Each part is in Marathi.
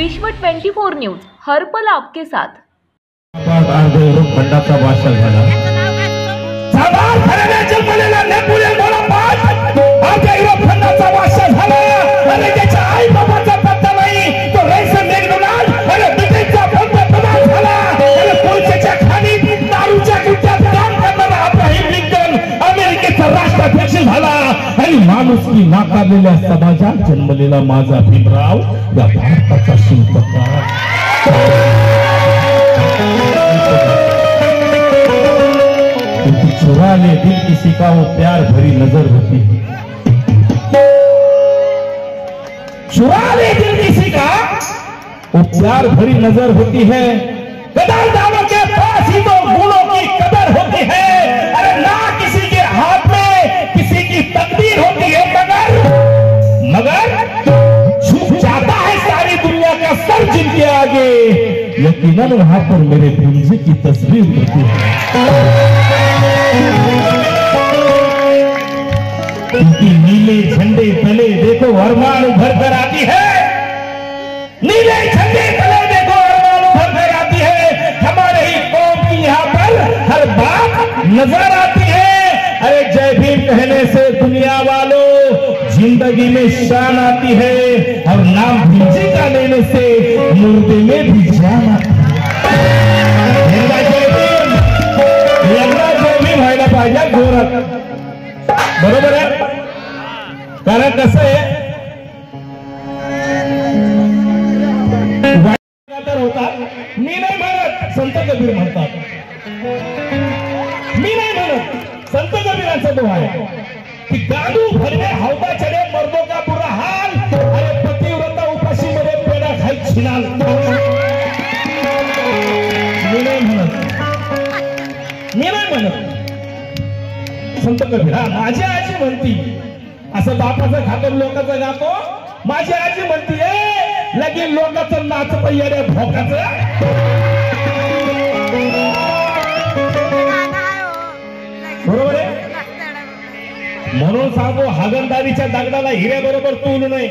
विश्व 24 न्यूज हर पल आपके साथ। खंडाचा बादशाह झाला साबार खऱ्याने जन्मलेला नेपोलियन बोनापार्ट आपल्या युरोप खंडाचा बादशाह झाला आणि त्याच्या आई बाबाचा पत्ता नाही तो रईस मॅकडोनाल्ड आणि ब्रिटनचा पंतप्रधान झाला आणि पोलिसच्या खाणीत दारूच्या गुट्यात काम करणारा अब्राहम लिंकन अमेरिकेचा राष्ट्राध्यक्ष झाला आणि माणुसकी नाकारलेल्या समाजात जन्मलेला माझा भीमराव या भारताचा शिल्पकार। चुरा ले दिल किसी का वो प्यार भरी नजर होती है, चुरा ले दिल किसी का वो प्यार भरी नजर होती है, गदरदारों के पास ही तो गुणों की कदर होती है। अरे ना किसी के हाथ में किसी की तकदीर होती है मगर झुक जाता है सारी दुनिया का सर जिनके आगे, यकीनन वहां पर मेरे भीम जी की तस्वीर होती है। क्योंकि नीले झंडे तले देखो अरमान उभर कर आती है, नीले झंडे तले देखो अरमान उभर कर आती है। हमारे ही कौम की यहाँ पर हर बात नजर आती है। अरे जय भीम कहने से दुनिया वालों जिंदगी में शान आती है और नाम भीम जी का लेने से मुर्दे में भी जान आती है। जय भीम व्हायला पाहिजे जोरात, बरोबर आहे। कारण कसं आहे होता मी नाही म्हणत संत कबीर म्हणतात, मी नाही म्हणत संत कबीरांचा तो आहे की गाडू भरले हौदा चढे मर्दों का बुरा हाल, अरे पतिव्रता उपाशी मध्ये पेढा खाई छिनाल। मी नाही म्हणत संत कबीर। हा माझी आजी म्हणती असं बापाचं खातं लोकांचं गातो, माझी आजी म्हणती लगीन लोकांचं नाच पहिल्या भोकाचं। बरोबर आहे, म्हणून सांगतो हागणदारीच्या दगडाला हिऱ्या बरोबर तोलू नये।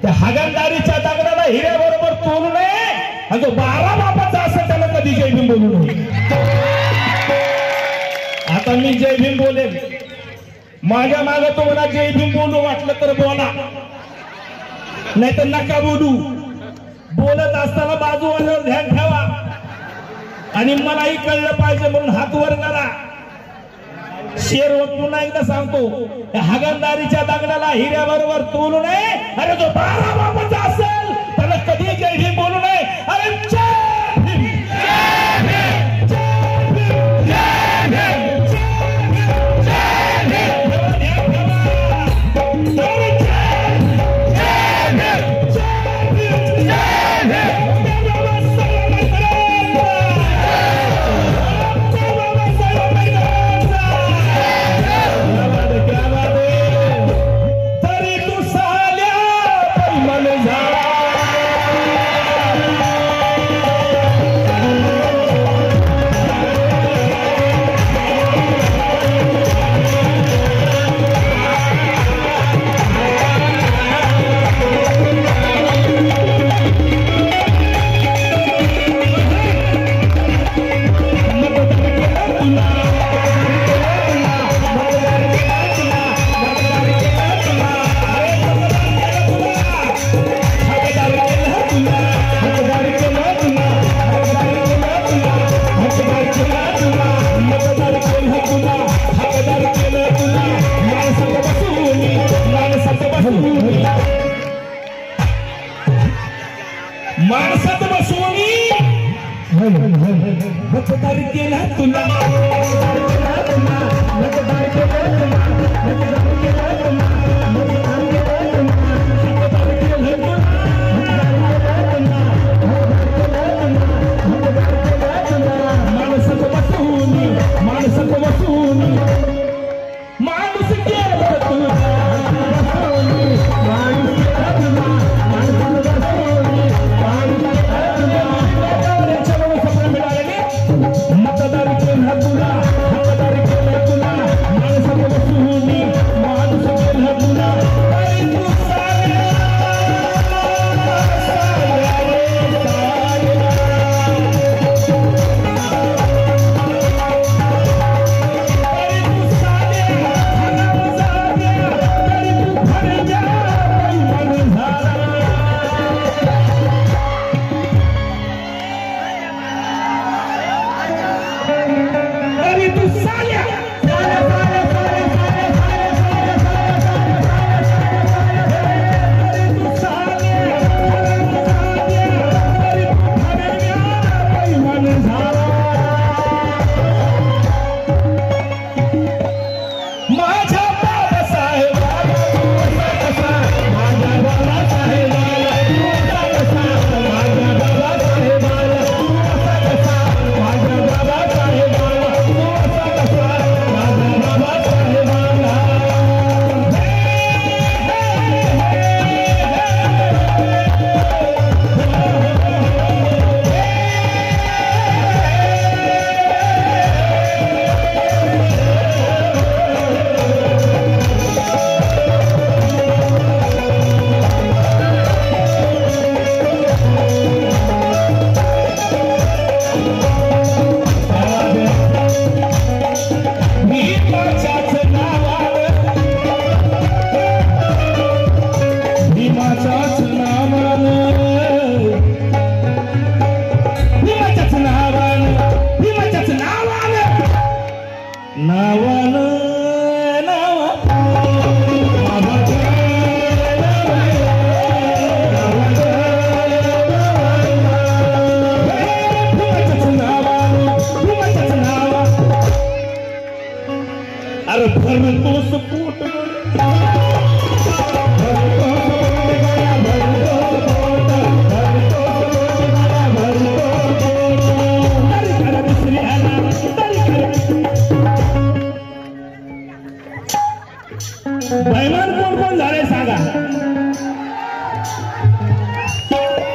त्या हागणदारीच्या दगडाला हिऱ्या बरोबर तोलू नये आणि जो 12 बापाचा असेल त्याला कधी जय भीम बोलू नये। आता मी जय भीम बोलेल, माझ्या मागे तुम्हाला जय भीम बोलू वाटलं तर बोला, नाही तर नका बोलू। बोलत असताना बाजूवाल्यावर ध्यान ठेवा आणि मलाही कळलं पाहिजे म्हणून हात वर करा। शेर पुन्हा एकदा सांगतो हागणदारीच्या दगडाला हिऱ्या बरोबर तोलू नये। अरे जो 12 बापाचा असेल त्याला कधी जय भीम बोलू नये। अरे जय भीम, जय भीम, जय भीम, जय भीम, जय भीम, जय भीम। माणसात बसवून मतदार केला तुला, मतदार माणसात बसवून माणूस केलं तुला, मतदार केला तुला,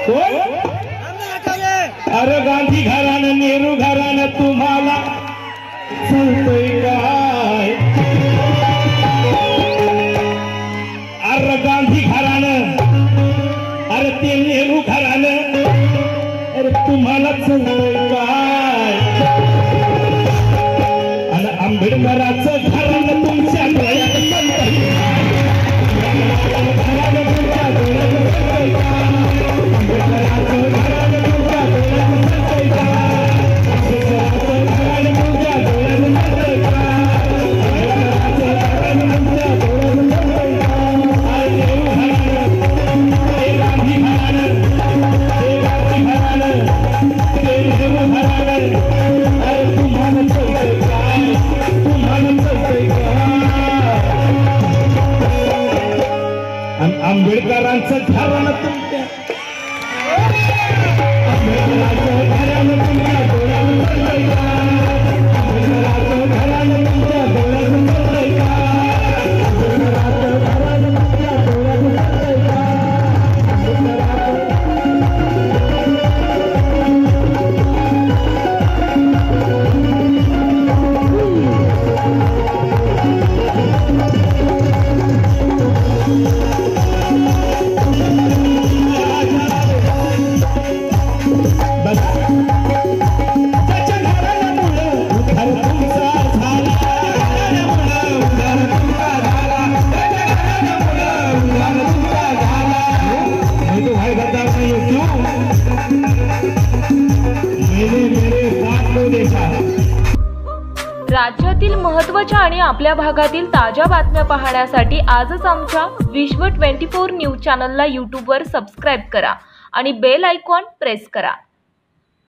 कोण? अरे गांधी घराणं नेहरू घराणं तुम्हाला चालतंय काय? अरे गांधी घराणं, अरे ते नेहरू घराणं, अरे तुम्हाला चालतंय काय? आणि आंबेडकराचं घराणं तुमच्या डोळ्यात चालतंय काय? घराणं तुमच्या डोळ्यात चालतंय काय? आंबेडकराचं घराणं तुमच्या डोळ्यात चालतंय काय? आंबेडकराचं घराणं तुमच्या डोळ्यात चालतंय काय? आंबेडकराचं घराणं तुमच्या डोळ्यात चालतंय काय? अरे नेहरू घराणं, हे गांधी घराणं, हे गांधी घराणं, ते नेहरू घराणं, अरे तुम्हाला चालतंय काय? तुम्हाला चालतंय काय? आणि आंबेडकरांचं घराणं तुमच्या, आंबेडकरांचं घराणं तुमच्या डोळ्यात चालतंय काय? आंबेडकरांचं घराणं तुमच्या डोळ्यात चालतंय काय? आंबेडकरांचं घराणं तुमच्या डोळ्यात चालतंय काय? आंबेडकरांचं राज्यातील महत्त्वाच्या आणि आपल्या भागातील ताज्या बातम्या पाहण्यासाठी आजच आमच्या विश्व 24 न्यूज चॅनलला यूट्यूबवर सबस्क्राईब करा आणि बेल आयकॉन प्रेस करा.